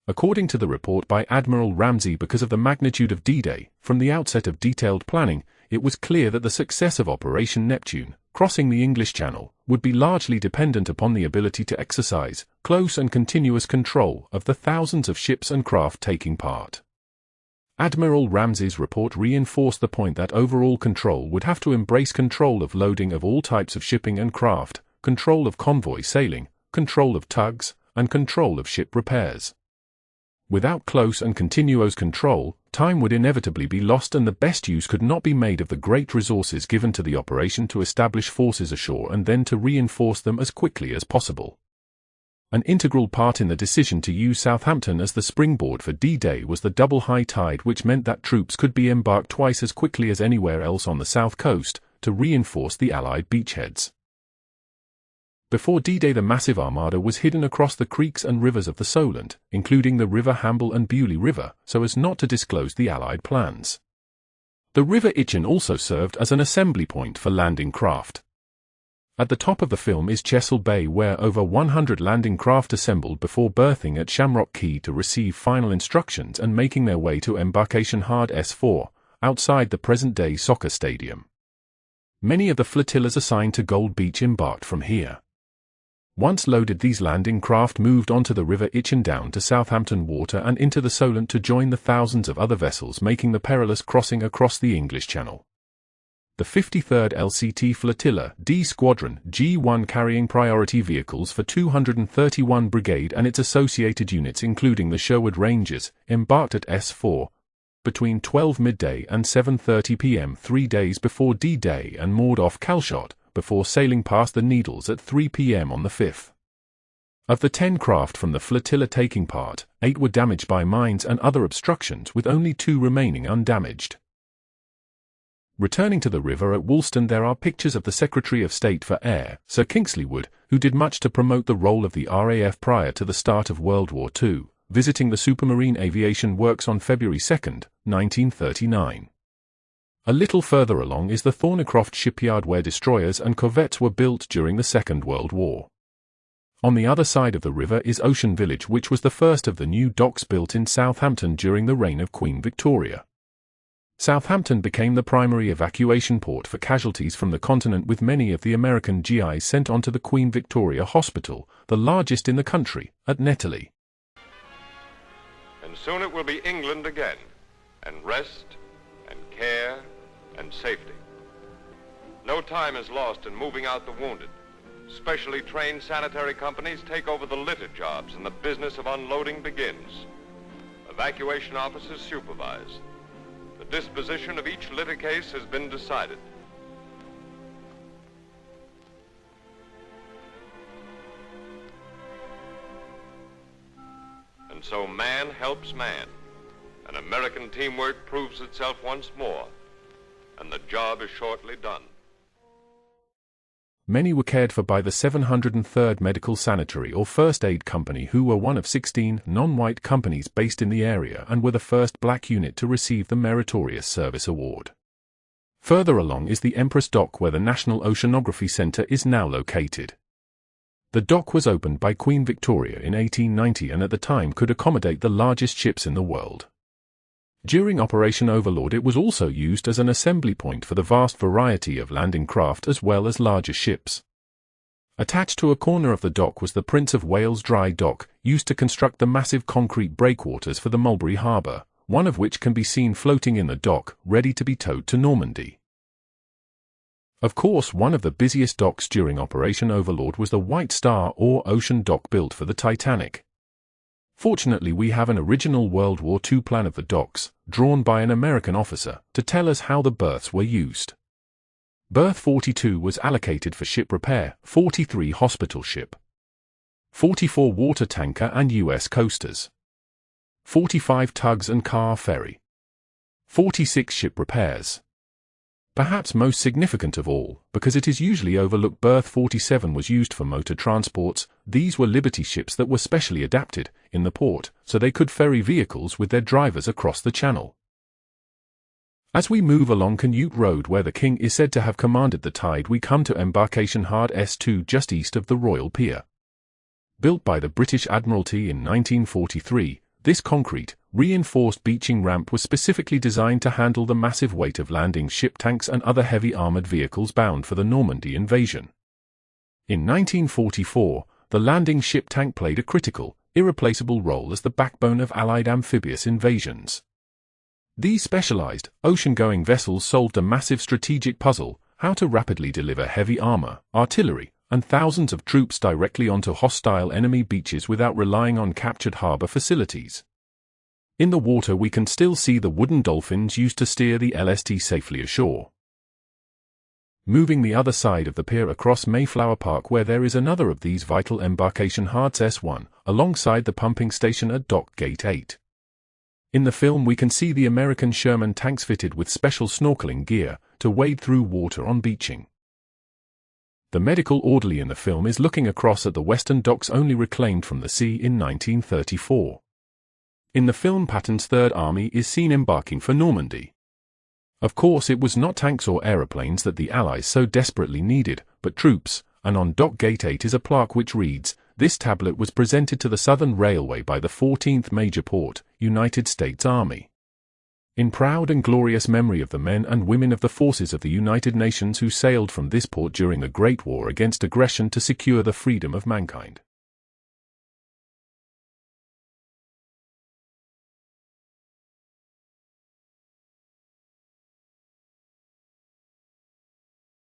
According to the report by Admiral Ramsay, because of the magnitude of D-Day, from the outset of detailed planning, it was clear that the success of Operation Neptune, crossing the English Channel, would be largely dependent upon the ability to exercise close and continuous control of the thousands of ships and craft taking part. Admiral Ramsay's report reinforced the point that overall control would have to embrace control of loading of all types of shipping and craft, control of convoy sailing, control of tugs, and control of ship repairs. Without close and continuous control, time would inevitably be lost and the best use could not be made of the great resources given to the operation to establish forces ashore and then to reinforce them as quickly as possible. An integral part in the decision to use Southampton as the springboard for D-Day was the double high tide, which meant that troops could be embarked twice as quickly as anywhere else on the south coast to reinforce the Allied beachheads. Before D-Day, the massive armada was hidden across the creeks and rivers of the Solent, including the River Hamble and Beaulieu River, so as not to disclose the Allied plans. The River Itchen also served as an assembly point for landing craft. At the top of the film is Chesil Bay, where over 100 landing craft assembled before berthing at Shamrock Quay to receive final instructions and making their way to Embarkation Hard S4, outside the present-day soccer stadium. Many of the flotillas assigned to Gold Beach embarked from here. Once loaded, these landing craft moved onto the River Itchen down to Southampton water and into the Solent to join the thousands of other vessels making the perilous crossing across the English Channel. The 53rd LCT Flotilla D Squadron G1, carrying priority vehicles for 231 Brigade and its associated units including the Sherwood Rangers, embarked at S4 between 12 midday and 7:30 p.m. 3 days before D-Day and moored off Calshot before sailing past the Needles at 3 p.m. on the 5th. Of the 10 craft from the flotilla taking part, 8 were damaged by mines and other obstructions, with only 2 remaining undamaged. Returning to the river at Woolston, there are pictures of the Secretary of State for Air, Sir Kingsley Wood, who did much to promote the role of the RAF prior to the start of World War II, visiting the Supermarine Aviation Works on February 2, 1939. A little further along is the Thornycroft shipyard, where destroyers and corvettes were built during the Second World War. On the other side of the river is Ocean Village, which was the first of the new docks built in Southampton during the reign of Queen Victoria. Southampton became the primary evacuation port for casualties from the continent, with many of the American GIs sent onto the Queen Victoria Hospital, the largest in the country, at Netley. And soon it will be England again, and rest, and care, and safety. No time is lost in moving out the wounded. Specially trained sanitary companies take over the litter jobs and the business of unloading begins. Evacuation officers supervise. The disposition of each litter case has been decided. And so man helps man, and American teamwork proves itself once more, and the job is shortly done. Many were cared for by the 703rd Medical Sanitary or First Aid Company, who were one of 16 non-white companies based in the area and were the first black unit to receive the Meritorious Service Award. Further along is the Empress Dock, where the National Oceanography Centre is now located. The dock was opened by Queen Victoria in 1890 and at the time could accommodate the largest ships in the world. During Operation Overlord, it was also used as an assembly point for the vast variety of landing craft as well as larger ships. Attached to a corner of the dock was the Prince of Wales Dry Dock, used to construct the massive concrete breakwaters for the Mulberry Harbour, one of which can be seen floating in the dock, ready to be towed to Normandy. Of course, one of the busiest docks during Operation Overlord was the White Star or Ocean Dock built for the Titanic. Fortunately, we have an original World War II plan of the docks, drawn by an American officer, to tell us how the berths were used. Berth 42 was allocated for ship repair, 43 hospital ship, 44 water tanker and U.S. coasters, 45 tugs and car ferry, 46 ship repairs. Perhaps most significant of all, because it is usually overlooked, berth 47 was used for motor transports. These were Liberty ships that were specially adapted, in the port, so they could ferry vehicles with their drivers across the channel. As we move along Canute Road, where the King is said to have commanded the tide, we come to Embarkation Hard S2 just east of the Royal Pier. Built by the British Admiralty in 1943, This concrete, reinforced beaching ramp was specifically designed to handle the massive weight of landing ship tanks and other heavy armored vehicles bound for the Normandy invasion. In 1944, the landing ship tank played a critical, irreplaceable role as the backbone of Allied amphibious invasions. These specialized, ocean-going vessels solved a massive strategic puzzle: how to rapidly deliver heavy armor, artillery, and thousands of troops directly onto hostile enemy beaches without relying on captured harbor facilities. In the water we can still see the wooden dolphins used to steer the LST safely ashore. Moving the other side of the pier across Mayflower Park, where there is another of these vital embarkation hards S1, alongside the pumping station at Dock Gate 8. In the film we can see the American Sherman tanks fitted with special snorkeling gear to wade through water on beaching. The medical orderly in the film is looking across at the western docks only reclaimed from the sea in 1934. In the film, Patton's Third Army is seen embarking for Normandy. Of course, it was not tanks or aeroplanes that the Allies so desperately needed, but troops, and on Dock Gate 8 is a plaque which reads, "This tablet was presented to the Southern Railway by the 14th Major Port, United States Army. In proud and glorious memory of the men and women of the forces of the United Nations who sailed from this port during the Great War against aggression to secure the freedom of mankind."